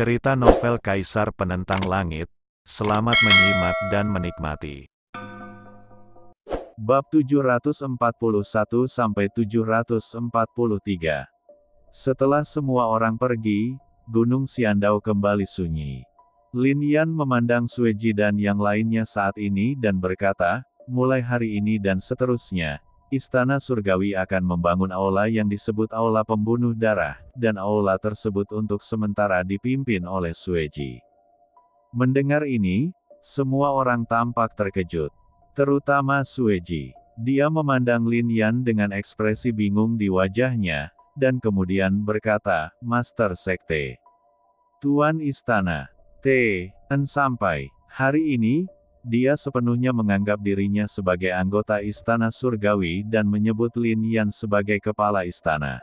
Cerita novel Kaisar Penentang Langit. Selamat menyimak dan menikmati. Bab 741-743. Setelah semua orang pergi, Gunung Xiandao kembali sunyi. Lin Yan memandang Sueji dan yang lainnya saat ini dan berkata, mulai hari ini dan seterusnya, Istana Surgawi akan membangun aula yang disebut Aula Pembunuh Darah, dan aula tersebut untuk sementara dipimpin oleh Sueji. Mendengar ini, semua orang tampak terkejut. Terutama Sueji. Dia memandang Lin Yan dengan ekspresi bingung di wajahnya, dan kemudian berkata, Master Sekte. Tuan Istana. Sampai hari ini, dia sepenuhnya menganggap dirinya sebagai anggota Istana Surgawi dan menyebut Lin Yan sebagai kepala istana.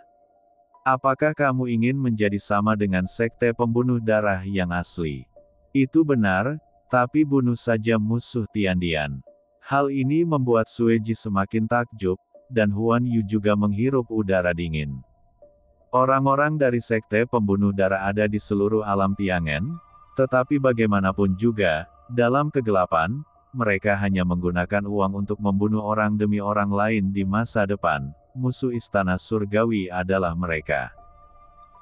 Apakah kamu ingin menjadi sama dengan Sekte Pembunuh Darah yang asli? Itu benar, tapi bunuh saja musuh Tiandian. Hal ini membuat Sueji semakin takjub, dan Huan Yu juga menghirup udara dingin. Orang-orang dari Sekte Pembunuh Darah ada di seluruh alam Tiangen, tetapi bagaimanapun juga, dalam kegelapan, mereka hanya menggunakan uang untuk membunuh orang demi orang lain di masa depan. Musuh Istana Surgawi adalah mereka.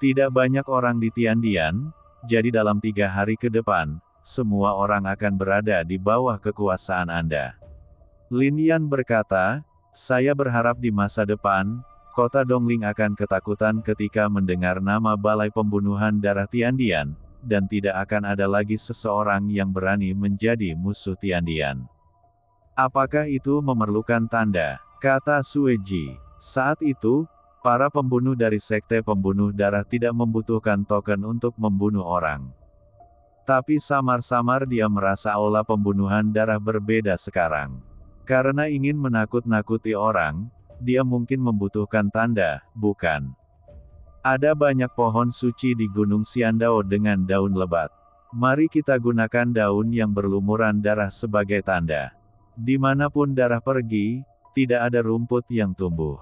Tidak banyak orang di Tiandian, jadi dalam 3 hari ke depan, semua orang akan berada di bawah kekuasaan Anda. Lin Yan berkata, saya berharap di masa depan, kota Dongling akan ketakutan ketika mendengar nama Balai Pembunuhan Darah Tiandian, dan tidak akan ada lagi seseorang yang berani menjadi musuh Tiandian. Apakah itu memerlukan tanda? Kata Sueji. Saat itu, para pembunuh dari Sekte Pembunuh Darah tidak membutuhkan token untuk membunuh orang. Tapi samar-samar dia merasa aula pembunuhan darah berbeda sekarang. Karena ingin menakut-nakuti orang, dia mungkin membutuhkan tanda, bukan? Ada banyak pohon suci di Gunung Xiandao dengan daun lebat. Mari kita gunakan daun yang berlumuran darah sebagai tanda. Dimanapun darah pergi, tidak ada rumput yang tumbuh.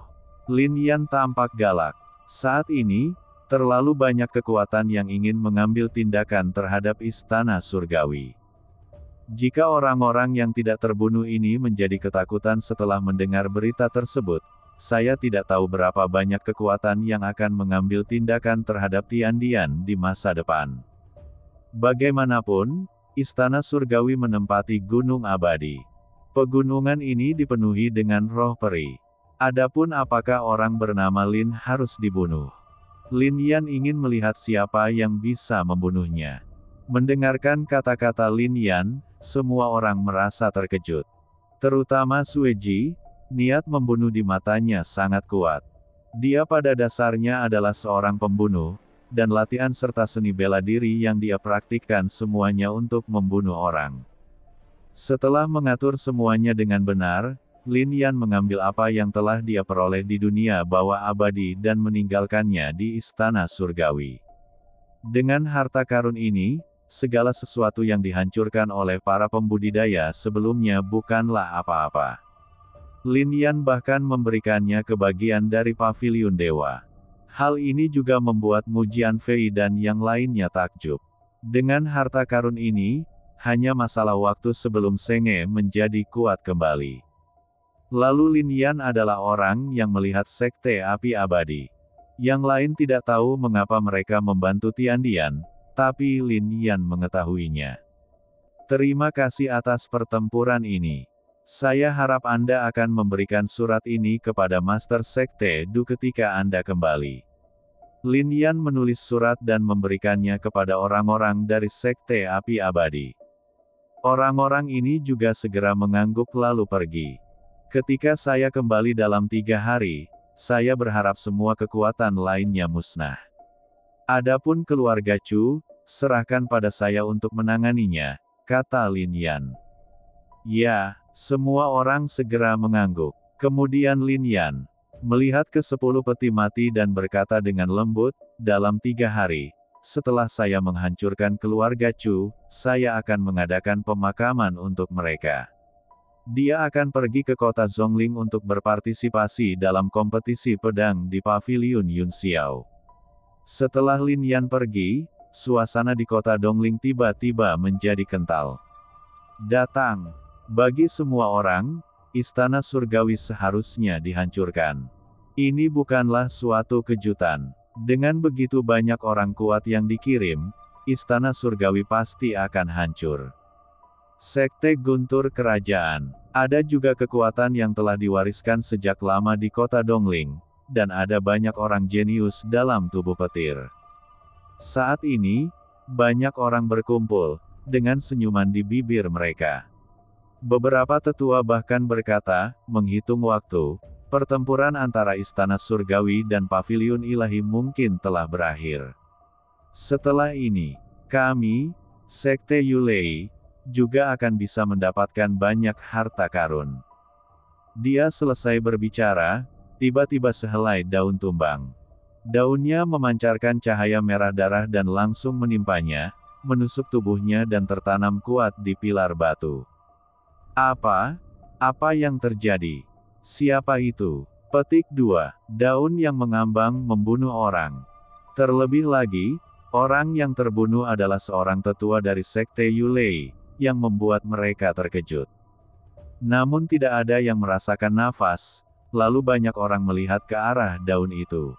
Lin Yan tampak galak. Saat ini, terlalu banyak kekuatan yang ingin mengambil tindakan terhadap Istana Surgawi. Jika orang-orang yang tidak terbunuh ini menjadi ketakutan setelah mendengar berita tersebut, saya tidak tahu berapa banyak kekuatan yang akan mengambil tindakan terhadap Tiandian di masa depan. Bagaimanapun, Istana Surgawi menempati gunung abadi. Pegunungan ini dipenuhi dengan roh peri. Adapun apakah orang bernama Lin harus dibunuh? Lin Yan ingin melihat siapa yang bisa membunuhnya. Mendengarkan kata-kata Lin Yan, semua orang merasa terkejut. Terutama Sueji. Niat membunuh di matanya sangat kuat. Dia pada dasarnya adalah seorang pembunuh, dan latihan serta seni bela diri yang dia praktikkan semuanya untuk membunuh orang. Setelah mengatur semuanya dengan benar, Lin Yan mengambil apa yang telah dia peroleh di dunia bawah abadi dan meninggalkannya di Istana Surgawi. Dengan harta karun ini, segala sesuatu yang dihancurkan oleh para pembudidaya sebelumnya bukanlah apa-apa. Lin Yan bahkan memberikannya ke bagian dari paviliun dewa. Hal ini juga membuat Mu Jianfei dan yang lainnya takjub. Dengan harta karun ini, hanya masalah waktu sebelum Senge menjadi kuat kembali. Lalu Lin Yan adalah orang yang melihat Sekte Api Abadi. Yang lain tidak tahu mengapa mereka membantu Tiandian, tapi Lin Yan mengetahuinya. Terima kasih atas pertempuran ini. Saya harap Anda akan memberikan surat ini kepada Master Sekte Du ketika Anda kembali. Lin Yan menulis surat dan memberikannya kepada orang-orang dari Sekte Api Abadi. Orang-orang ini juga segera mengangguk lalu pergi. Ketika saya kembali dalam 3 hari, saya berharap semua kekuatan lainnya musnah. Adapun keluarga Chu, serahkan pada saya untuk menanganinya, kata Lin Yan. Ya. Semua orang segera mengangguk. Kemudian Lin Yan melihat ke-10 peti mati dan berkata dengan lembut, dalam 3 hari, setelah saya menghancurkan keluarga Chu, saya akan mengadakan pemakaman untuk mereka. Dia akan pergi ke kota Zhongling untuk berpartisipasi dalam kompetisi pedang di paviliun Yunxiao. Setelah Lin Yan pergi, suasana di kota Dongling tiba-tiba menjadi kental. Datang. Bagi semua orang, istana surgawi seharusnya dihancurkan. Ini bukanlah suatu kejutan. Dengan begitu banyak orang kuat yang dikirim, istana surgawi pasti akan hancur. Sekte Guntur Kerajaan. Ada juga kekuatan yang telah diwariskan sejak lama di kota Dongling, dan ada banyak orang jenius dalam tubuh petir. Saat ini, banyak orang berkumpul, dengan senyuman di bibir mereka. Beberapa tetua bahkan berkata, menghitung waktu, pertempuran antara istana surgawi dan paviliun ilahi mungkin telah berakhir. Setelah ini, kami, Sekte Yulei, juga akan bisa mendapatkan banyak harta karun. Dia selesai berbicara, tiba-tiba sehelai daun tumbang. Daunnya memancarkan cahaya merah darah dan langsung menimpanya, menusuk tubuhnya dan tertanam kuat di pilar batu. Apa? Apa yang terjadi? Siapa itu? Petik 2. Daun yang mengambang membunuh orang. Terlebih lagi, orang yang terbunuh adalah seorang tetua dari Sekte Yulei, yang membuat mereka terkejut. Namun tidak ada yang merasakan nafas, lalu banyak orang melihat ke arah daun itu.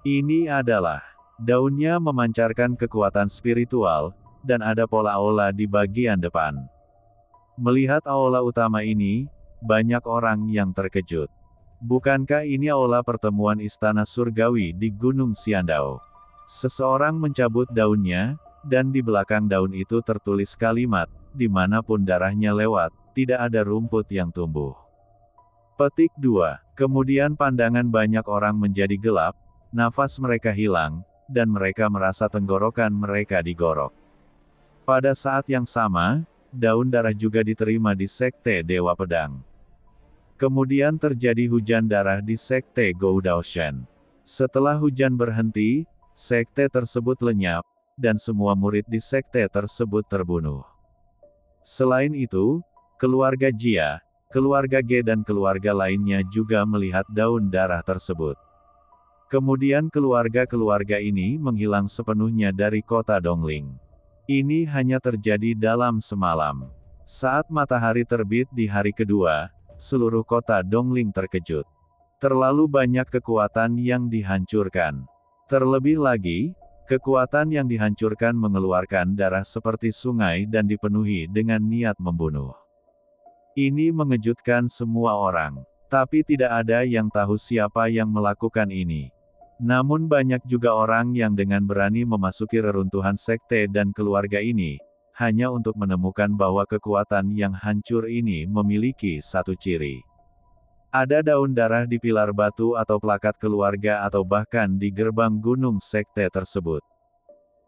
Ini adalah, daunnya memancarkan kekuatan spiritual, dan ada pola aula di bagian depan. Melihat aula utama ini, banyak orang yang terkejut. Bukankah ini aula pertemuan istana surgawi di Gunung Xiandao? Seseorang mencabut daunnya, dan di belakang daun itu tertulis kalimat, dimanapun darahnya lewat, tidak ada rumput yang tumbuh. Petik 2. Kemudian pandangan banyak orang menjadi gelap, nafas mereka hilang, dan mereka merasa tenggorokan mereka digorok. Pada saat yang sama, daun darah juga diterima di Sekte Dewa Pedang. Kemudian terjadi hujan darah di Sekte Goudaoshan. Setelah hujan berhenti, sekte tersebut lenyap, dan semua murid di sekte tersebut terbunuh. Selain itu, keluarga Jia, keluarga Ge dan keluarga lainnya juga melihat daun darah tersebut. Kemudian keluarga-keluarga ini menghilang sepenuhnya dari kota Dongling. Ini hanya terjadi dalam semalam. Saat matahari terbit di hari kedua, seluruh kota Dongling terkejut. Terlalu banyak kekuatan yang dihancurkan. Terlebih lagi, kekuatan yang dihancurkan mengeluarkan darah seperti sungai dan dipenuhi dengan niat membunuh. Ini mengejutkan semua orang. Tapi tidak ada yang tahu siapa yang melakukan ini. Namun banyak juga orang yang dengan berani memasuki reruntuhan sekte dan keluarga ini, hanya untuk menemukan bahwa kekuatan yang hancur ini memiliki satu ciri. Ada daun darah di pilar batu atau plakat keluarga atau bahkan di gerbang gunung sekte tersebut.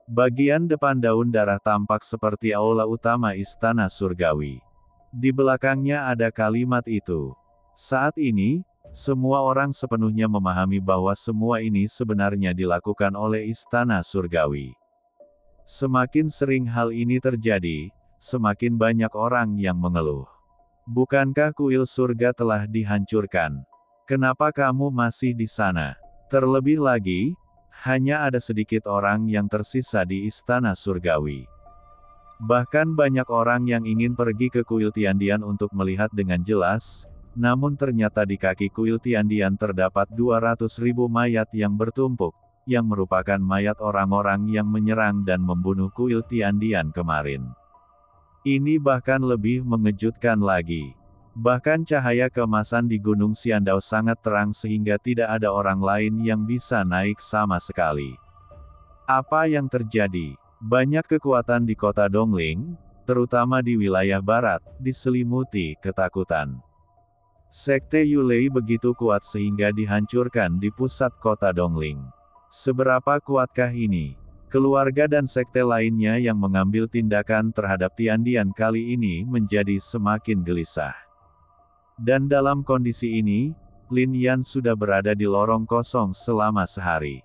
Bagian depan daun darah tampak seperti aula utama istana surgawi. Di belakangnya ada kalimat itu. Saat ini, semua orang sepenuhnya memahami bahwa semua ini sebenarnya dilakukan oleh istana surgawi. Semakin sering hal ini terjadi, semakin banyak orang yang mengeluh. Bukankah kuil surga telah dihancurkan? Kenapa kamu masih di sana? Terlebih lagi, hanya ada sedikit orang yang tersisa di istana surgawi. Bahkan banyak orang yang ingin pergi ke kuil Tiandian untuk melihat dengan jelas, namun ternyata di kaki kuil Tiandian terdapat 200.000 mayat yang bertumpuk, yang merupakan mayat orang-orang yang menyerang dan membunuh kuil Tiandian kemarin. Ini bahkan lebih mengejutkan lagi. Bahkan cahaya keemasan di Gunung Xiandao sangat terang sehingga tidak ada orang lain yang bisa naik sama sekali. Apa yang terjadi? Banyak kekuatan di kota Dongling, terutama di wilayah barat, diselimuti ketakutan. Sekte Yulei begitu kuat sehingga dihancurkan di pusat kota Dongling. Seberapa kuatkah ini? Keluarga dan sekte lainnya yang mengambil tindakan terhadap Tiandian kali ini menjadi semakin gelisah. Dan dalam kondisi ini, Lin Yan sudah berada di lorong kosong selama sehari.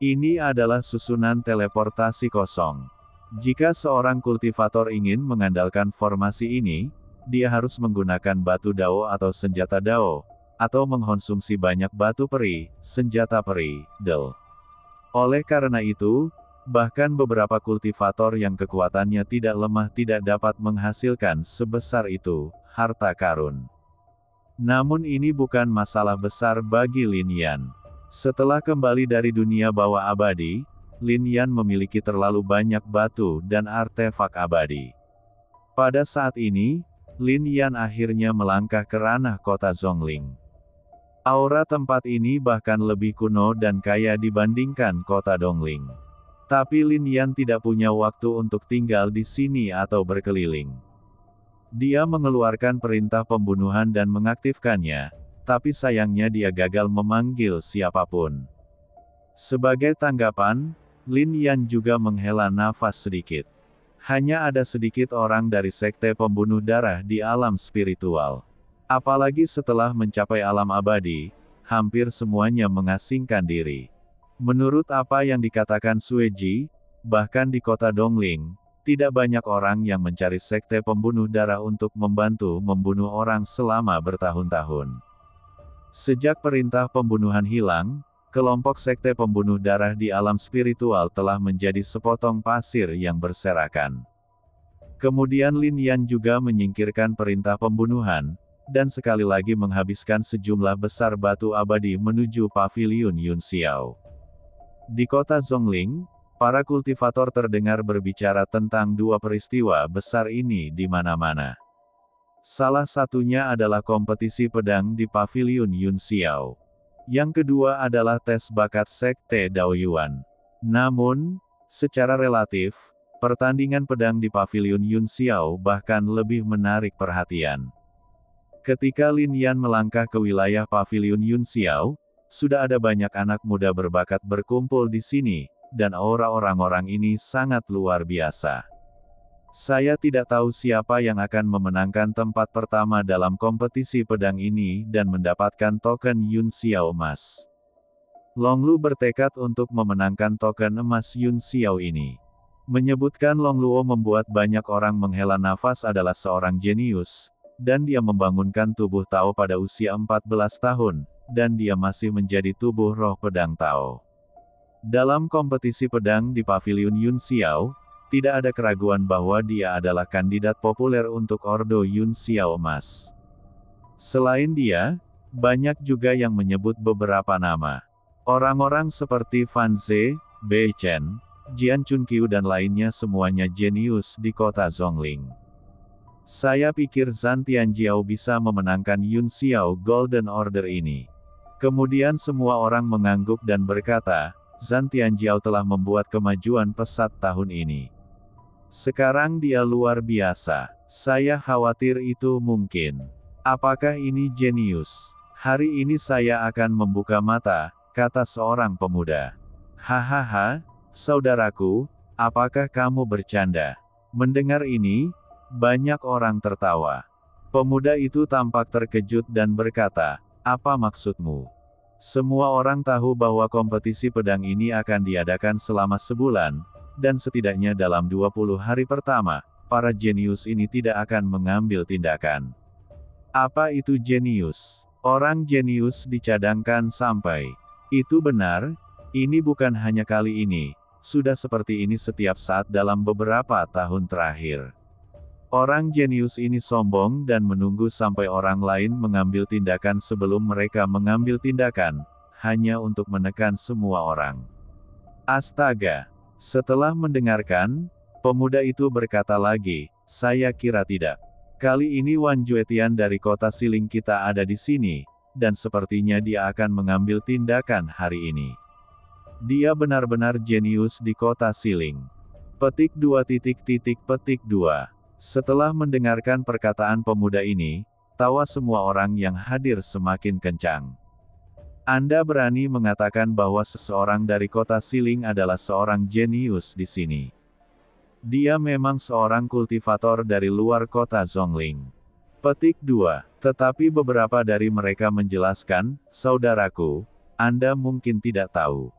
Ini adalah susunan teleportasi kosong. Jika seorang kultivator ingin mengandalkan formasi ini, dia harus menggunakan batu dao atau senjata dao, atau mengkonsumsi banyak batu peri, senjata peri, del. Oleh karena itu, Bahkan beberapa kultivator yang kekuatannya tidak lemah tidak dapat menghasilkan sebesar itu, harta karun. Namun ini bukan masalah besar bagi Lin Yan. Setelah kembali dari dunia bawah abadi, Lin Yan memiliki terlalu banyak batu dan artefak abadi. Pada saat ini, Lin Yan akhirnya melangkah ke ranah kota Zhongling. Aura tempat ini bahkan lebih kuno dan kaya dibandingkan kota Dongling. Tapi Lin Yan tidak punya waktu untuk tinggal di sini atau berkeliling. Dia mengeluarkan perintah pembunuhan dan mengaktifkannya, tapi sayangnya dia gagal memanggil siapapun. Sebagai tanggapan, Lin Yan juga menghela nafas sedikit. Hanya ada sedikit orang dari sekte pembunuh darah di alam spiritual. Apalagi setelah mencapai alam abadi, hampir semuanya mengasingkan diri. Menurut apa yang dikatakan Sueji, bahkan di kota Dongling, tidak banyak orang yang mencari sekte pembunuh darah untuk membantu membunuh orang selama bertahun-tahun. Sejak perintah pembunuhan hilang, kelompok sekte pembunuh darah di alam spiritual telah menjadi sepotong pasir yang berserakan. Kemudian Lin Yan juga menyingkirkan perintah pembunuhan, dan sekali lagi menghabiskan sejumlah besar batu abadi menuju paviliun Yun Xiao. Di kota Zhongling, para kultivator terdengar berbicara tentang dua peristiwa besar ini di mana-mana. Salah satunya adalah kompetisi pedang di paviliun Yun Xiao. Yang kedua adalah tes bakat sekte Daoyuan. Namun, secara relatif, pertandingan pedang di paviliun Yun Xiao bahkan lebih menarik perhatian. Ketika Lin Yan melangkah ke wilayah paviliun Yun Xiao, sudah ada banyak anak muda berbakat berkumpul di sini, dan aura orang-orang ini sangat luar biasa. Saya tidak tahu siapa yang akan memenangkan tempat pertama dalam kompetisi pedang ini dan mendapatkan token Yun Xiao emas. Long Lu bertekad untuk memenangkan token emas Yun Xiao ini. Menyebutkan Long Luo membuat banyak orang menghela nafas adalah seorang jenius, dan dia membangunkan tubuh Tao pada usia 14 tahun, dan dia masih menjadi tubuh roh pedang Tao. Dalam kompetisi pedang di paviliun Yun Xiao, tidak ada keraguan bahwa dia adalah kandidat populer untuk Ordo Yun Xiao emas. Selain dia, banyak juga yang menyebut beberapa nama. Orang-orang seperti Fan Ze, Bei Chen, Jian Chunqiu dan lainnya semuanya jenius di kota Zhongling. Saya pikir Zhan Tianjiao bisa memenangkan Yun Xiao Golden Order ini. Kemudian semua orang mengangguk dan berkata, Zhan Tianjiao telah membuat kemajuan pesat tahun ini. Sekarang dia luar biasa. Saya khawatir itu mungkin. Apakah ini jenius? Hari ini saya akan membuka mata, kata seorang pemuda. Hahaha, saudaraku, apakah kamu bercanda? Mendengar ini, banyak orang tertawa. Pemuda itu tampak terkejut dan berkata, apa maksudmu? Semua orang tahu bahwa kompetisi pedang ini akan diadakan selama sebulan, dan setidaknya dalam 20 hari pertama, para jenius ini tidak akan mengambil tindakan. Apa itu jenius? Orang jenius dicadangkan sampai. Itu benar, ini bukan hanya kali ini, sudah seperti ini setiap saat dalam beberapa tahun terakhir. Orang jenius ini sombong dan menunggu sampai orang lain mengambil tindakan sebelum mereka mengambil tindakan, hanya untuk menekan semua orang. Astaga! Setelah mendengarkan, pemuda itu berkata lagi, saya kira tidak. Kali ini Wan Juetian dari kota Siling kita ada di sini, dan sepertinya dia akan mengambil tindakan hari ini. Dia benar-benar jenius di kota Siling. Petik 2. Setelah mendengarkan perkataan pemuda ini, tawa semua orang yang hadir semakin kencang. Anda berani mengatakan bahwa seseorang dari kota Siling adalah seorang jenius di sini. Dia memang seorang kultivator dari luar kota Zhongling. Petik 2. Tetapi beberapa dari mereka menjelaskan, saudaraku, Anda mungkin tidak tahu.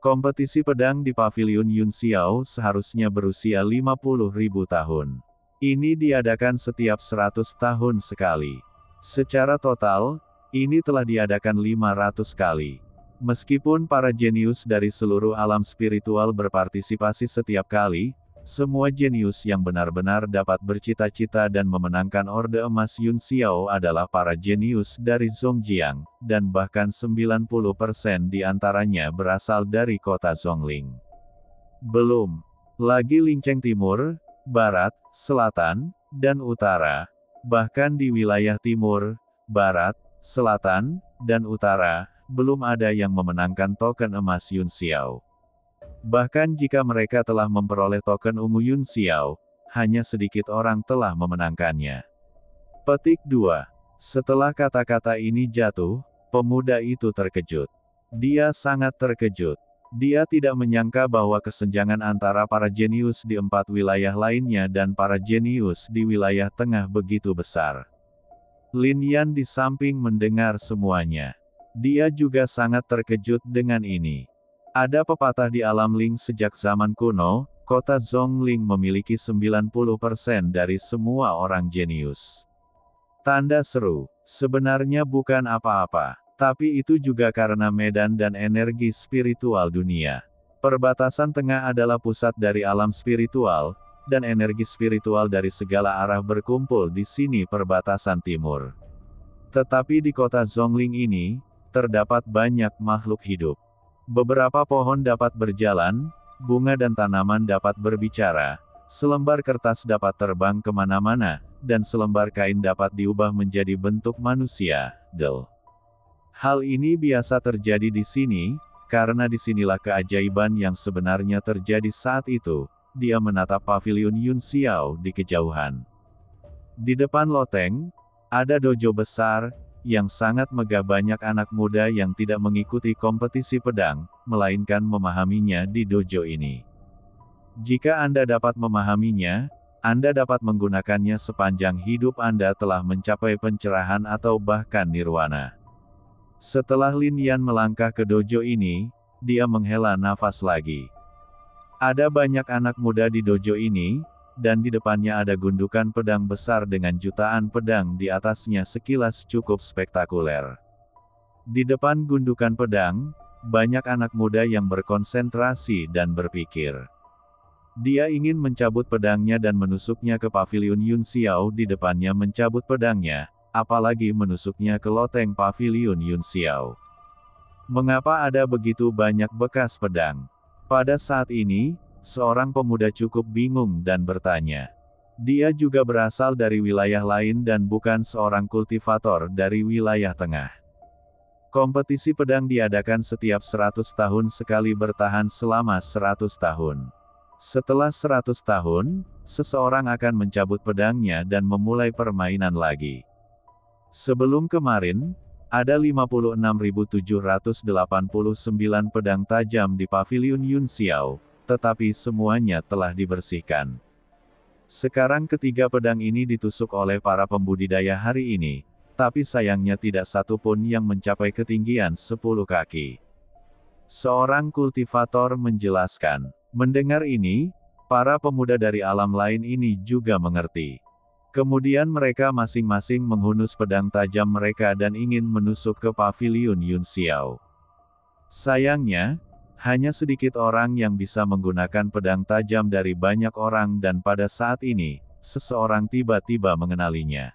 Kompetisi pedang di paviliun Yun Xiao seharusnya berusia 50.000 tahun. Ini diadakan setiap 100 tahun sekali. Secara total, ini telah diadakan 500 kali. Meskipun para jenius dari seluruh alam spiritual berpartisipasi setiap kali, semua jenius yang benar-benar dapat bercita-cita dan memenangkan Orde Emas Yun Xiao adalah para jenius dari Zhongjiang, dan bahkan 90% di antaranya berasal dari kota Zhongling. Belum lagi Lincheng Timur, Barat, Selatan, dan Utara. Bahkan di wilayah Timur, Barat, Selatan, dan Utara, belum ada yang memenangkan token emas Yun Xiao. Bahkan jika mereka telah memperoleh token ungu Yun Xiao, hanya sedikit orang telah memenangkannya. Petik 2. Setelah kata-kata ini jatuh, pemuda itu terkejut. Dia sangat terkejut. Dia tidak menyangka bahwa kesenjangan antara para jenius di 4 wilayah lainnya dan para jenius di wilayah tengah begitu besar. Lin Yan di samping mendengar semuanya. Dia juga sangat terkejut dengan ini. Ada pepatah di alam Ling sejak zaman kuno, kota Zhongling memiliki 90% dari semua orang jenius. Tanda seru, sebenarnya bukan apa-apa, tapi itu juga karena medan dan energi spiritual dunia. Perbatasan tengah adalah pusat dari alam spiritual, dan energi spiritual dari segala arah berkumpul di sini perbatasan timur. Tetapi di kota Zhongling ini, terdapat banyak makhluk hidup. Beberapa pohon dapat berjalan, bunga dan tanaman dapat berbicara, selembar kertas dapat terbang kemana-mana, dan selembar kain dapat diubah menjadi bentuk manusia. Hal ini biasa terjadi di sini, karena disinilah keajaiban yang sebenarnya terjadi saat itu. Dia menatap pavilion Yun Xiao di kejauhan. Di depan loteng, ada dojo besar, yang sangat megah. Banyak anak muda yang tidak mengikuti kompetisi pedang, melainkan memahaminya di dojo ini. Jika Anda dapat memahaminya, Anda dapat menggunakannya sepanjang hidup Anda telah mencapai pencerahan atau bahkan nirwana. Setelah Lin Yan melangkah ke dojo ini, dia menghela nafas lagi. Ada banyak anak muda di dojo ini, dan di depannya ada gundukan pedang besar dengan jutaan pedang di atasnya sekilas cukup spektakuler. Di depan gundukan pedang, banyak anak muda yang berkonsentrasi dan berpikir. Dia ingin mencabut pedangnya dan menusuknya ke pavilion Yun Xiao. Di depannya mencabut pedangnya, apalagi menusuknya ke loteng pavilion Yun Xiao. Mengapa ada begitu banyak bekas pedang? Pada saat ini, seorang pemuda cukup bingung dan bertanya. Dia juga berasal dari wilayah lain dan bukan seorang kultivator dari wilayah tengah. Kompetisi pedang diadakan setiap 100 tahun sekali bertahan selama 100 tahun. Setelah 100 tahun, seseorang akan mencabut pedangnya dan memulai permainan lagi. Sebelum kemarin, ada 56.789 pedang tajam di pavilion Yun Xiao, tetapi semuanya telah dibersihkan. Sekarang ketiga pedang ini ditusuk oleh para pembudidaya hari ini, tapi sayangnya tidak satu pun yang mencapai ketinggian 10 kaki. Seorang kultivator menjelaskan. Mendengar ini, para pemuda dari alam lain ini juga mengerti. Kemudian mereka masing-masing menghunus pedang tajam mereka dan ingin menusuk ke pavilion Yun Xiao. Sayangnya, hanya sedikit orang yang bisa menggunakan pedang tajam dari banyak orang dan pada saat ini, seseorang tiba-tiba mengenalinya.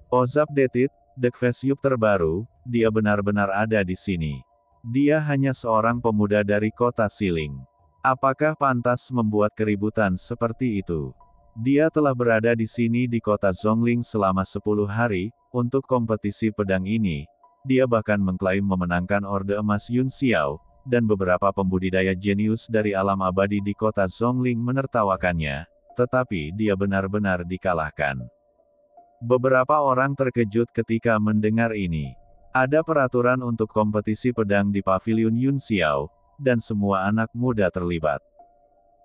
Ozap Detit, Dekvesyup terbaru, dia benar-benar ada di sini. Dia hanya seorang pemuda dari kota Siling. Apakah pantas membuat keributan seperti itu? Dia telah berada di sini di kota Zhongling selama 10 hari, untuk kompetisi pedang ini. Dia bahkan mengklaim memenangkan Orde Emas Yun Xiao, dan beberapa pembudidaya jenius dari alam abadi di kota Zhongling menertawakannya, tetapi dia benar-benar dikalahkan. Beberapa orang terkejut ketika mendengar ini. Ada peraturan untuk kompetisi pedang di pavilion Yun Xiao, dan semua anak muda terlibat.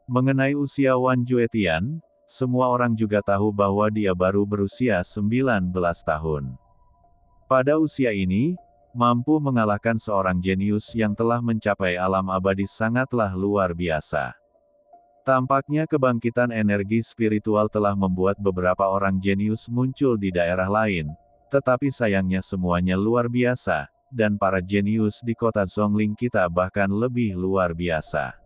Mengenai usia Wan Juetian, semua orang juga tahu bahwa dia baru berusia 19 tahun. Pada usia ini, mampu mengalahkan seorang jenius yang telah mencapai alam abadi sangatlah luar biasa. Tampaknya kebangkitan energi spiritual telah membuat beberapa orang jenius muncul di daerah lain, tetapi sayangnya semuanya luar biasa, dan para jenius di kota Zhongling kita bahkan lebih luar biasa.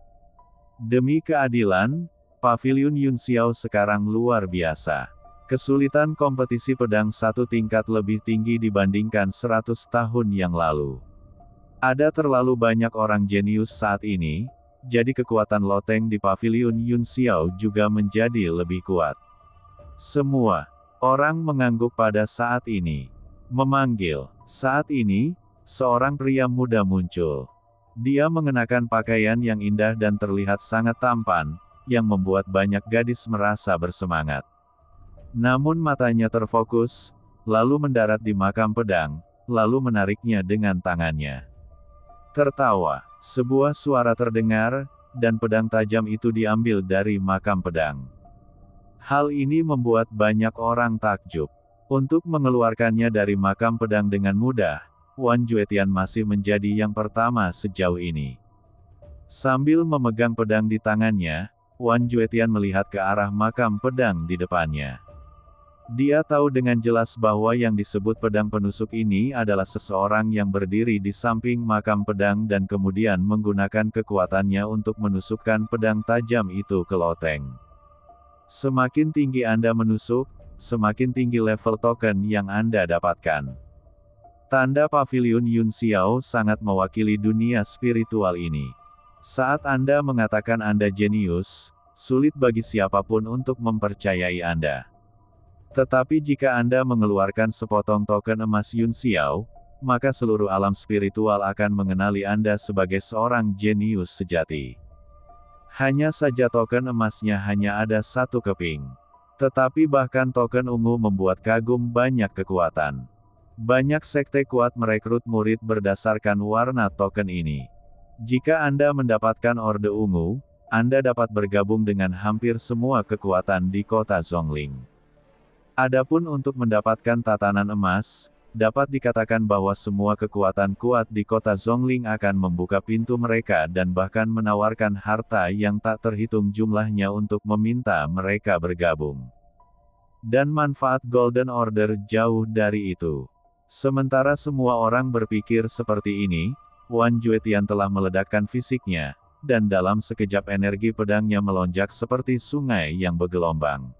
Demi keadilan, Paviliun Yunxiao sekarang luar biasa. Kesulitan kompetisi pedang satu tingkat lebih tinggi dibandingkan 100 tahun yang lalu. Ada terlalu banyak orang jenius saat ini, jadi kekuatan loteng di Paviliun Yunxiao juga menjadi lebih kuat. Semua orang mengangguk pada saat ini. Memanggil. Saat ini, seorang pria muda muncul. Dia mengenakan pakaian yang indah dan terlihat sangat tampan, yang membuat banyak gadis merasa bersemangat. Namun matanya terfokus, lalu mendarat di makam pedang, lalu menariknya dengan tangannya. Tertawa, sebuah suara terdengar, dan pedang tajam itu diambil dari makam pedang. Hal ini membuat banyak orang takjub. Untuk mengeluarkannya dari makam pedang dengan mudah, Wan Juetian masih menjadi yang pertama sejauh ini. Sambil memegang pedang di tangannya, Wan Juetian melihat ke arah makam pedang di depannya. Dia tahu dengan jelas bahwa yang disebut pedang penusuk ini adalah seseorang yang berdiri di samping makam pedang dan kemudian menggunakan kekuatannya untuk menusukkan pedang tajam itu ke loteng. Semakin tinggi Anda menusuk, semakin tinggi level token yang Anda dapatkan. Tanda Paviliun Yunxiao sangat mewakili dunia spiritual ini. Saat Anda mengatakan Anda jenius, sulit bagi siapapun untuk mempercayai Anda. Tetapi jika Anda mengeluarkan sepotong token emas Yunxiao, maka seluruh alam spiritual akan mengenali Anda sebagai seorang jenius sejati. Hanya saja token emasnya hanya ada satu keping. Tetapi bahkan token ungu membuat kagum banyak kekuatan. Banyak sekte kuat merekrut murid berdasarkan warna token ini. Jika Anda mendapatkan orde ungu, Anda dapat bergabung dengan hampir semua kekuatan di kota Zhongling. Adapun untuk mendapatkan tatanan emas, dapat dikatakan bahwa semua kekuatan kuat di kota Zhongling akan membuka pintu mereka dan bahkan menawarkan harta yang tak terhitung jumlahnya untuk meminta mereka bergabung. Dan manfaat Golden Order jauh dari itu. Sementara semua orang berpikir seperti ini, Wan Juetian telah meledakkan fisiknya, dan dalam sekejap energi pedangnya melonjak seperti sungai yang bergelombang.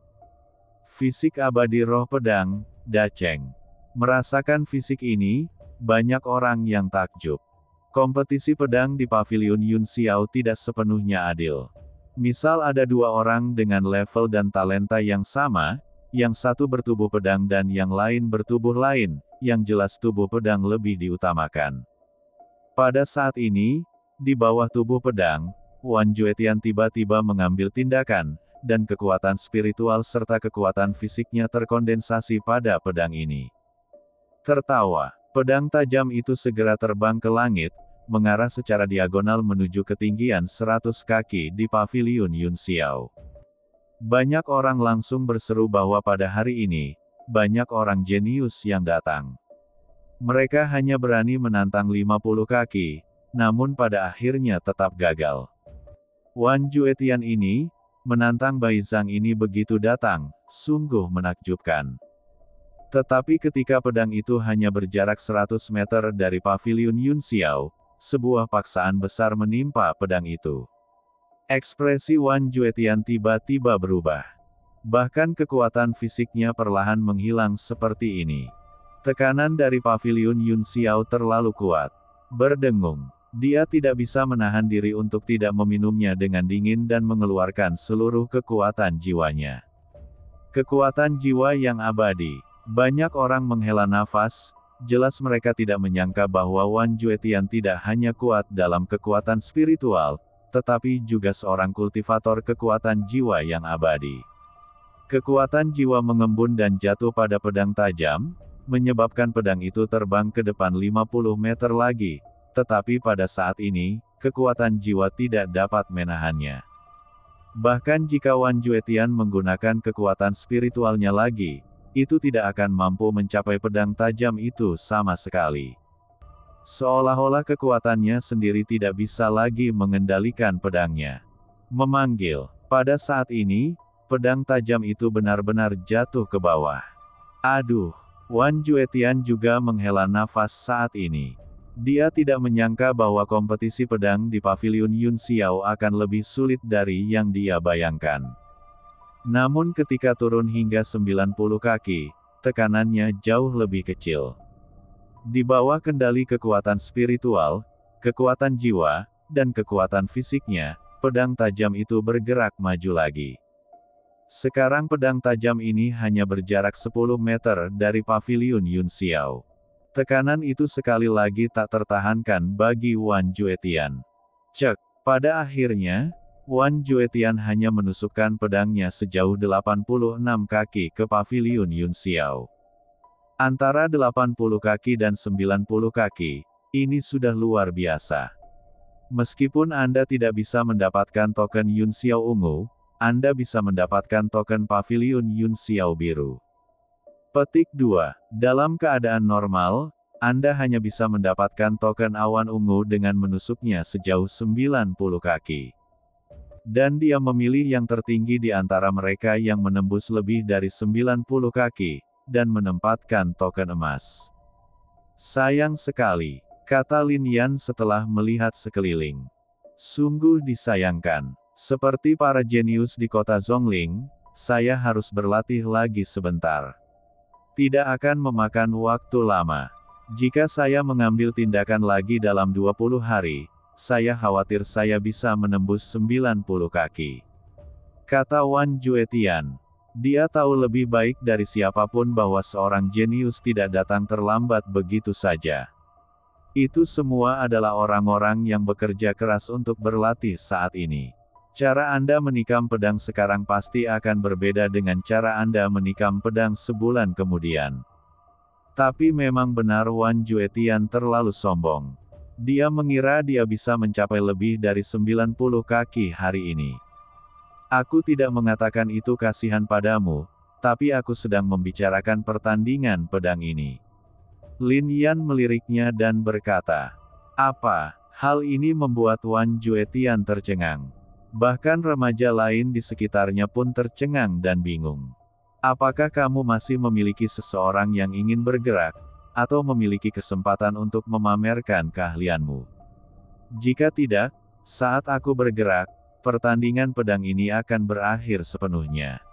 Fisik abadi roh pedang, Da Cheng. Merasakan fisik ini, banyak orang yang takjub. Kompetisi pedang di Paviliun Yunxiao tidak sepenuhnya adil. Misal ada dua orang dengan level dan talenta yang sama, yang satu bertubuh pedang dan yang lain bertubuh lain, yang jelas tubuh pedang lebih diutamakan. Pada saat ini, di bawah tubuh pedang, Wan Juetian tiba-tiba mengambil tindakan, dan kekuatan spiritual serta kekuatan fisiknya terkondensasi pada pedang ini. Tertawa, pedang tajam itu segera terbang ke langit, mengarah secara diagonal menuju ketinggian 100 kaki di Paviliun Yunxiao. Banyak orang langsung berseru bahwa pada hari ini, banyak orang jenius yang datang. Mereka hanya berani menantang 50 kaki, namun pada akhirnya tetap gagal. Wan Juetian ini, menantang Bai Zhang ini begitu datang, sungguh menakjubkan. Tetapi ketika pedang itu hanya berjarak 100 meter dari Paviliun Yunxiao, sebuah paksaan besar menimpa pedang itu. Ekspresi Wan Juetian tiba-tiba berubah. Bahkan kekuatan fisiknya perlahan menghilang seperti ini. Tekanan dari Paviliun Yunxiao terlalu kuat. Berdengung. Dia tidak bisa menahan diri untuk tidak meminumnya dengan dingin dan mengeluarkan seluruh kekuatan jiwanya. Kekuatan jiwa yang abadi. Banyak orang menghela nafas, jelas mereka tidak menyangka bahwa Wan Juetian tidak hanya kuat dalam kekuatan spiritual, tetapi juga seorang kultivator kekuatan jiwa yang abadi. Kekuatan jiwa mengembun dan jatuh pada pedang tajam, menyebabkan pedang itu terbang ke depan 50 meter lagi. Tetapi pada saat ini, kekuatan jiwa tidak dapat menahannya. Bahkan jika Wan Juetian menggunakan kekuatan spiritualnya lagi, itu tidak akan mampu mencapai pedang tajam itu sama sekali. Seolah-olah kekuatannya sendiri tidak bisa lagi mengendalikan pedangnya. Memanggil. Pada saat ini, pedang tajam itu benar-benar jatuh ke bawah. Aduh, Wan Juetian juga menghela nafas saat ini. Dia tidak menyangka bahwa kompetisi pedang di Paviliun Yun Xiao akan lebih sulit dari yang dia bayangkan. Namun ketika turun hingga 90 kaki, tekanannya jauh lebih kecil. Di bawah kendali kekuatan spiritual, kekuatan jiwa, dan kekuatan fisiknya, pedang tajam itu bergerak maju lagi. Sekarang pedang tajam ini hanya berjarak 10 meter dari Paviliun Yun Xiao. Tekanan itu sekali lagi tak tertahankan bagi Wan Juetian. Cek, pada akhirnya, Wan Juetian hanya menusukkan pedangnya sejauh 86 kaki ke Paviliun Yun Xiao. Antara 80 kaki dan 90 kaki, ini sudah luar biasa. Meskipun Anda tidak bisa mendapatkan token Yun Xiao ungu, Anda bisa mendapatkan token Paviliun Yun Xiao biru. Petik 2. Dalam keadaan normal, Anda hanya bisa mendapatkan token awan ungu dengan menusuknya sejauh 90 kaki. Dan dia memilih yang tertinggi di antara mereka yang menembus lebih dari 90 kaki, dan menempatkan token emas. Sayang sekali, kata Lin Yan setelah melihat sekeliling. Sungguh disayangkan. Seperti para jenius di kota Zhongling, saya harus berlatih lagi sebentar. Tidak akan memakan waktu lama. Jika saya mengambil tindakan lagi dalam 20 hari, saya khawatir saya bisa menembus 90 kaki. Kata Wan Juetian. Dia tahu lebih baik dari siapapun bahwa seorang jenius tidak datang terlambat begitu saja. Itu semua adalah orang-orang yang bekerja keras untuk berlatih saat ini. Cara Anda menikam pedang sekarang pasti akan berbeda dengan cara Anda menikam pedang sebulan kemudian. Tapi memang benar Wan Juetian terlalu sombong. Dia mengira dia bisa mencapai lebih dari 90 kaki hari ini. Aku tidak mengatakan itu kasihan padamu, tapi aku sedang membicarakan pertandingan pedang ini. Lin Yan meliriknya dan berkata, apa? Hal ini membuat Wan Juetian tercengang. Bahkan remaja lain di sekitarnya pun tercengang dan bingung. Apakah kamu masih memiliki seseorang yang ingin bergerak, atau memiliki kesempatan untuk memamerkan keahlianmu? Jika tidak, saat aku bergerak, pertandingan pedang ini akan berakhir sepenuhnya.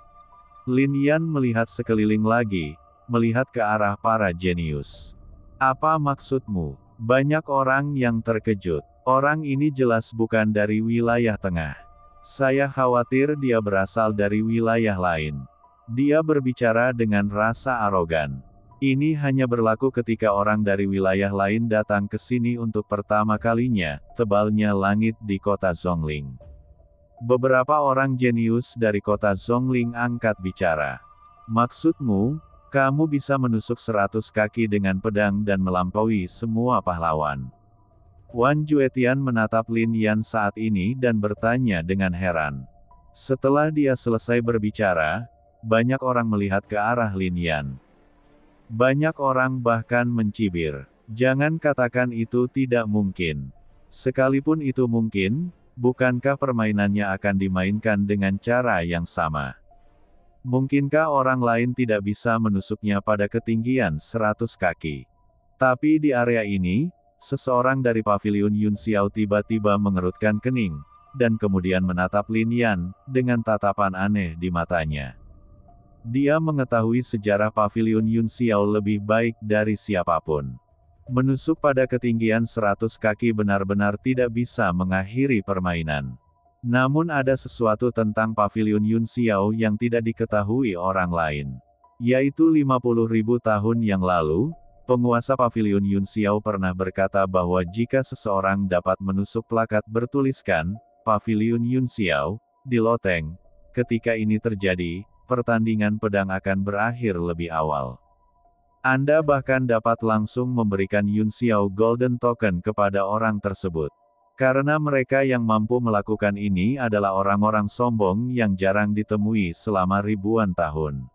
Lin Yan melihat sekeliling lagi, melihat ke arah para jenius. Apa maksudmu? Banyak orang yang terkejut. Orang ini jelas bukan dari wilayah tengah. Saya khawatir dia berasal dari wilayah lain. Dia berbicara dengan rasa arogan. Ini hanya berlaku ketika orang dari wilayah lain datang ke sini untuk pertama kalinya, tebalnya langit di kota Zhongling. Beberapa orang jenius dari kota Zhongling angkat bicara. Maksudmu, kamu bisa menusuk 100 kaki dengan pedang dan melampaui semua pahlawan. Wan Juetian menatap Lin Yan saat ini dan bertanya dengan heran. Setelah dia selesai berbicara, banyak orang melihat ke arah Lin Yan. Banyak orang bahkan mencibir. Jangan katakan itu tidak mungkin. Sekalipun itu mungkin, bukankah permainannya akan dimainkan dengan cara yang sama? Mungkinkah orang lain tidak bisa menusuknya pada ketinggian 100 kaki? Tapi di area ini, seseorang dari Paviliun Yun Xiao tiba-tiba mengerutkan kening, dan kemudian menatap Lin Yan, dengan tatapan aneh di matanya. Dia mengetahui sejarah Paviliun Yun Xiao lebih baik dari siapapun. Menusuk pada ketinggian 100 kaki benar-benar tidak bisa mengakhiri permainan. Namun ada sesuatu tentang Paviliun Yun Xiao yang tidak diketahui orang lain. Yaitu 50.000 tahun yang lalu, penguasa Paviliun Yun Xiao pernah berkata bahwa jika seseorang dapat menusuk plakat bertuliskan, Paviliun Yun Xiao, di loteng, ketika ini terjadi, pertandingan pedang akan berakhir lebih awal. Anda bahkan dapat langsung memberikan Yun Xiao Golden Token kepada orang tersebut. Karena mereka yang mampu melakukan ini adalah orang-orang sombong yang jarang ditemui selama ribuan tahun.